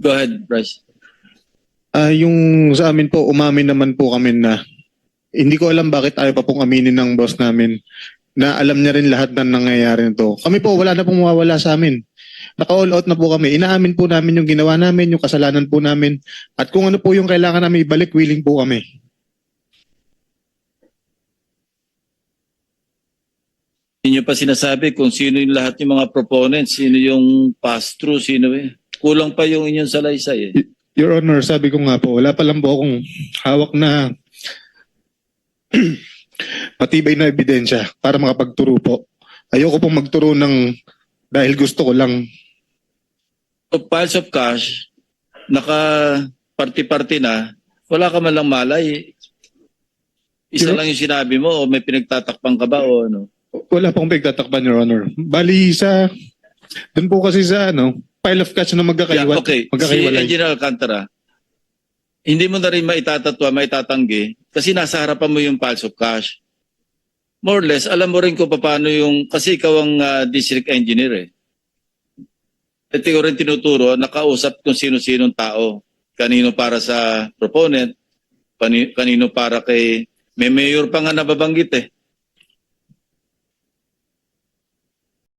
Go ahead, Bryce. Yung sa amin po, umamin naman po kami na hindi ko alam bakit ayaw pa pong aminin ng boss namin na alam niya rin lahat ng nangyayari nito. Kami po, wala na pong mawawala sa amin. Naka-all out na po kami. Inaamin po namin yung ginawa namin, yung kasalanan po namin. At kung ano po yung kailangan namin ibalik, willing po kami. Hindi nyo pa sinasabi kung sino yung lahat yung mga proponents, sino yung pass-through, sino eh. Kulang pa yung inyong salaysay eh. Your Honor, sabi ko nga po, wala pa lang po akong hawak na matibay na ebidensya para makapagturo po. Ayoko pong magturo ng dahil gusto ko lang. So, piles of cash, naka-party-party na, wala ka man lang malay. Isa lang yung sinabi mo o may pinagtatakpan ka ba o ano? Wala pong pagtatakpan, Your Honor. Bali dun po kasi sa pile of cash na Yeah, okay. Si magkakaiwalay. Engineer Alcantara, hindi mo na rin maitatatwa, maitatanggi kasi nasa harapan mo yung piles of cash. More or less, alam mo rin kung paano yung, kasi ikaw ang district engineer eh. At ikaw rin tinuturo, nakausap kung sino-sinong tao. Kanino para sa proponent, kanino para kay, may mayor pa nga nababanggit eh.